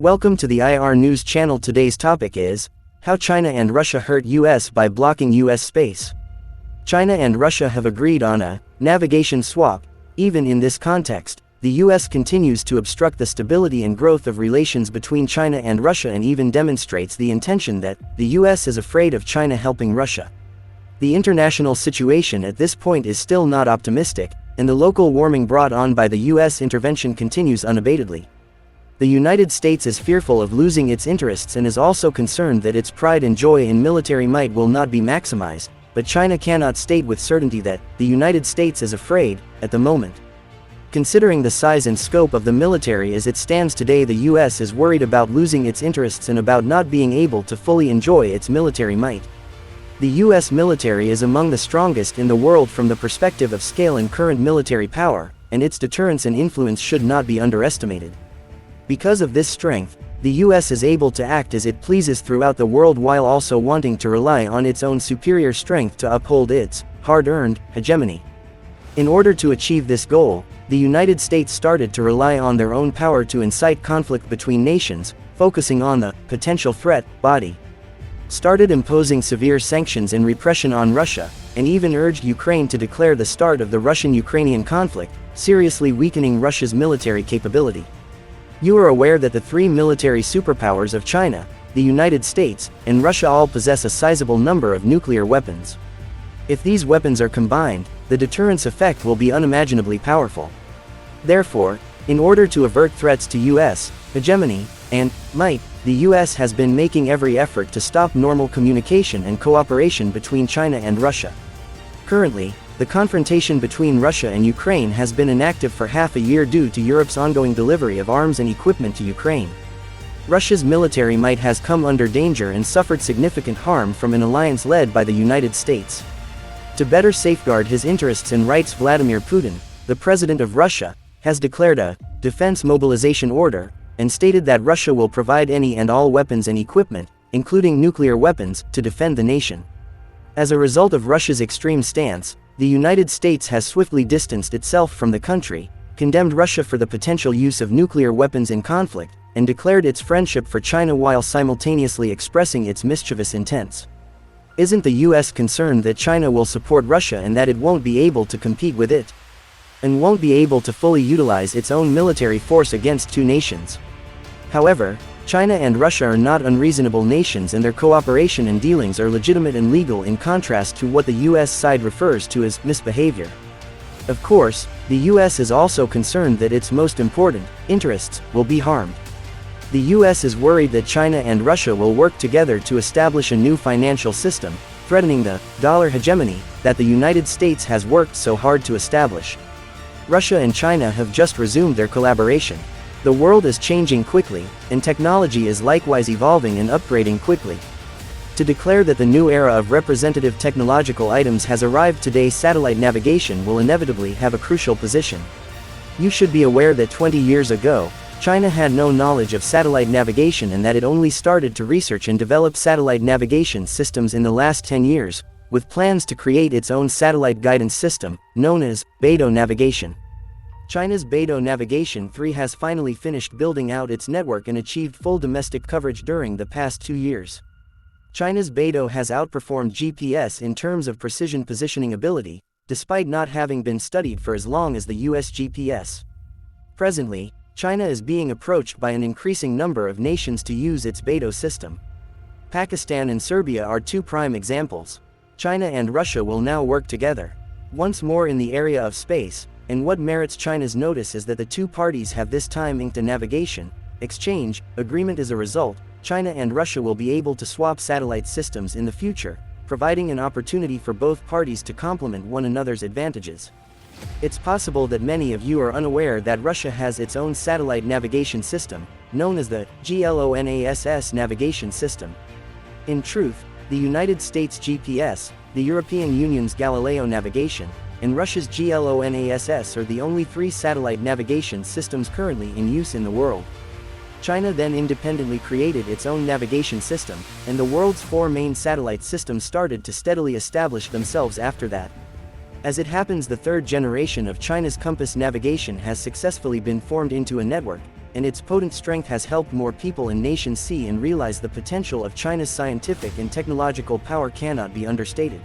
Welcome to the IR News channel. Today's topic is how China and Russia hurt US by blocking US space. China and Russia have agreed on a navigation swap. Even in this context, the US continues to obstruct the stability and growth of relations between China and Russia and even demonstrates the intention that the US is afraid of China helping Russia. The international situation at this point is still not optimistic, and the local warming brought on by the US intervention continues unabatedly. The United States is fearful of losing its interests and is also concerned that its pride and joy in military might will not be maximized, but China cannot state with certainty that the United States is afraid, at the moment. Considering the size and scope of the military as it stands today, the US is worried about losing its interests and about not being able to fully enjoy its military might. The US military is among the strongest in the world from the perspective of scale and current military power, and its deterrence and influence should not be underestimated. Because of this strength, the US is able to act as it pleases throughout the world while also wanting to rely on its own superior strength to uphold its hard-earned hegemony. In order to achieve this goal, the United States started to rely on their own power to incite conflict between nations, focusing on the potential threat body. Started imposing severe sanctions and repression on Russia, and even urged Ukraine to declare the start of the Russian-Ukrainian conflict, seriously weakening Russia's military capability. You are aware that the three military superpowers of China, the United States, and Russia all possess a sizable number of nuclear weapons. If these weapons are combined, the deterrence effect will be unimaginably powerful. Therefore, in order to avert threats to US hegemony and might, the US has been making every effort to stop normal communication and cooperation between China and Russia. Currently, the confrontation between Russia and Ukraine has been inactive for half a year due to Europe's ongoing delivery of arms and equipment to Ukraine. Russia's military might has come under danger and suffered significant harm from an alliance led by the United States. To better safeguard his interests and rights, Vladimir Putin, the president of Russia, has declared a defense mobilization order, and stated that Russia will provide any and all weapons and equipment, including nuclear weapons, to defend the nation. As a result of Russia's extreme stance, the United States has swiftly distanced itself from the country, condemned Russia for the potential use of nuclear weapons in conflict, and declared its friendship for China while simultaneously expressing its mischievous intents. Isn't the US concerned that China will support Russia and that it won't be able to compete with it? And won't be able to fully utilize its own military force against two nations? However, China and Russia are not unreasonable nations and their cooperation and dealings are legitimate and legal in contrast to what the US side refers to as misbehavior. Of course, the US is also concerned that its most important interests will be harmed. The US is worried that China and Russia will work together to establish a new financial system, threatening the dollar hegemony that the United States has worked so hard to establish. Russia and China have just resumed their collaboration. The world is changing quickly, and technology is likewise evolving and upgrading quickly. To declare that the new era of representative technological items has arrived today, satellite navigation will inevitably have a crucial position. You should be aware that 20 years ago, China had no knowledge of satellite navigation and that it only started to research and develop satellite navigation systems in the last 10 years, with plans to create its own satellite guidance system, known as Beidou Navigation. China's Beidou Navigation 3 has finally finished building out its network and achieved full domestic coverage during the past 2 years. China's Beidou has outperformed GPS in terms of precision positioning ability, despite not having been studied for as long as the US GPS. Presently, China is being approached by an increasing number of nations to use its Beidou system. Pakistan and Serbia are two prime examples. China and Russia will now work together once more in the area of space. And what merits China's notice is that the two parties have this time inked a navigation exchange agreement. As a result, China and Russia will be able to swap satellite systems in the future, providing an opportunity for both parties to complement one another's advantages. It's possible that many of you are unaware that Russia has its own satellite navigation system, known as the GLONASS navigation system. In truth, the United States GPS, the European Union's Galileo navigation, and Russia's GLONASS are the only three satellite navigation systems currently in use in the world. China then independently created its own navigation system, and the world's four main satellite systems started to steadily establish themselves after that. As it happens, the third generation of China's compass navigation has successfully been formed into a network, and its potent strength has helped more people and nations see and realize the potential of China's scientific and technological power cannot be understated.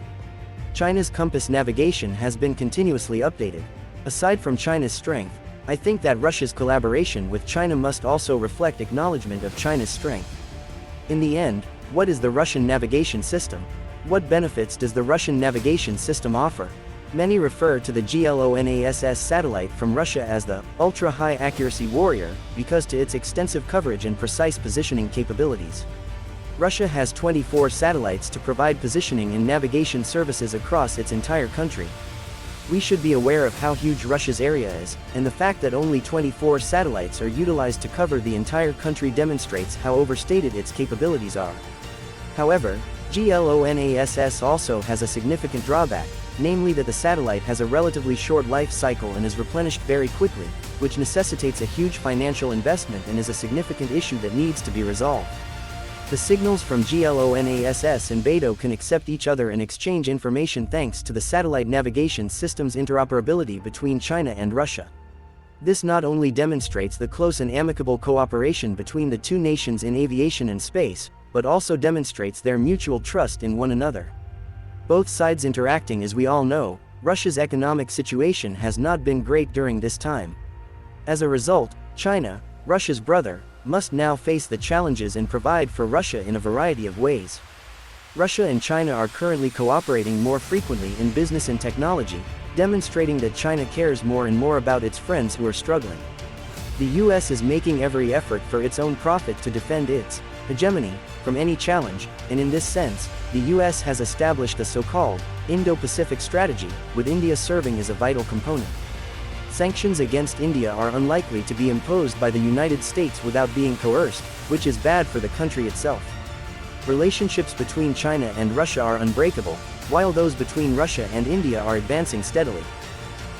China's compass navigation has been continuously updated. Aside from China's strength, I think that Russia's collaboration with China must also reflect acknowledgement of China's strength. In the end, what is the Russian navigation system? What benefits does the Russian navigation system offer? Many refer to the GLONASS satellite from Russia as the ultra-high accuracy warrior because to its extensive coverage and precise positioning capabilities. Russia has 24 satellites to provide positioning and navigation services across its entire country. We should be aware of how huge Russia's area is, and the fact that only 24 satellites are utilized to cover the entire country demonstrates how overstated its capabilities are. However, GLONASS also has a significant drawback, namely that the satellite has a relatively short life cycle and is replenished very quickly, which necessitates a huge financial investment and is a significant issue that needs to be resolved. The signals from GLONASS and BeiDou can accept each other and exchange information thanks to the satellite navigation system's interoperability between China and Russia. This not only demonstrates the close and amicable cooperation between the two nations in aviation and space, but also demonstrates their mutual trust in one another. Both sides interacting. As we all know, Russia's economic situation has not been great during this time. As a result, China, Russia's brother, must now face the challenges and provide for Russia in a variety of ways. Russia and China are currently cooperating more frequently in business and technology, demonstrating that China cares more and more about its friends who are struggling. The US is making every effort for its own profit to defend its hegemony from any challenge, and in this sense, the US has established a so-called Indo-Pacific strategy, with India serving as a vital component. Sanctions against India are unlikely to be imposed by the United States without being coerced, which is bad for the country itself. Relationships between China and Russia are unbreakable, while those between Russia and India are advancing steadily.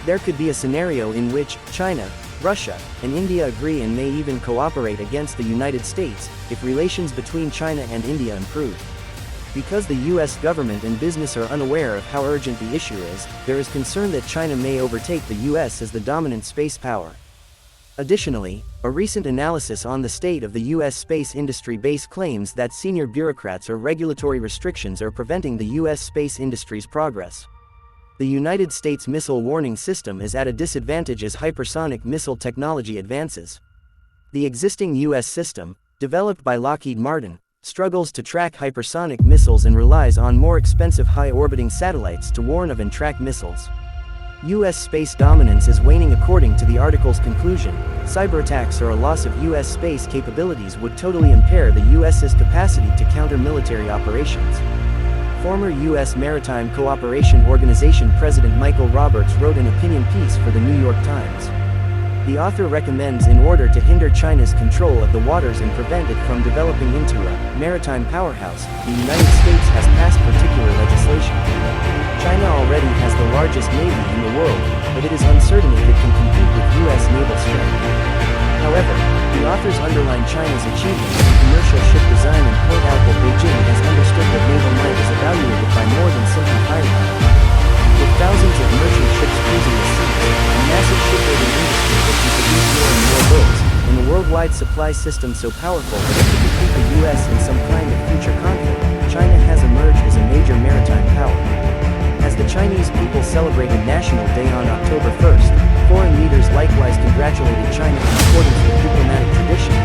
There could be a scenario in which China, Russia, and India agree and may even cooperate against the United States, if relations between China and India improve. Because the US government and business are unaware of how urgent the issue is, there is concern that China may overtake the US as the dominant space power. Additionally, a recent analysis on the state of the US space industry base claims that senior bureaucrats or regulatory restrictions are preventing the US space industry's progress. The United States missile warning system is at a disadvantage as hypersonic missile technology advances. The existing US system, developed by Lockheed Martin, struggles to track hypersonic missiles and relies on more expensive high-orbiting satellites to warn of and track missiles. US space dominance is waning. According to the article's conclusion, cyberattacks or a loss of US space capabilities would totally impair the US's capacity to counter military operations. Former US Maritime Cooperation Organization President Michael Roberts wrote an opinion piece for the New York Times. The author recommends, in order to hinder China's control of the waters and prevent it from developing into a maritime powerhouse, the United States has passed particular legislation. China already has the largest navy in the world, but it is uncertain if it can compete with US naval strength. However, the authors underline China's achievements in commercial ship design and point out that Beijing has understood that naval might is evaluated by more than simply firepower. With thousands of merchant ships cruising the seas, a massive shipbuilding industry that can produce more and more boats, and a worldwide supply system so powerful that it could defeat the US in some kind of future conflict, China has emerged as a major maritime power. As the Chinese people celebrated National Day on October 1st, foreign leaders likewise congratulated China in accordance with diplomatic tradition,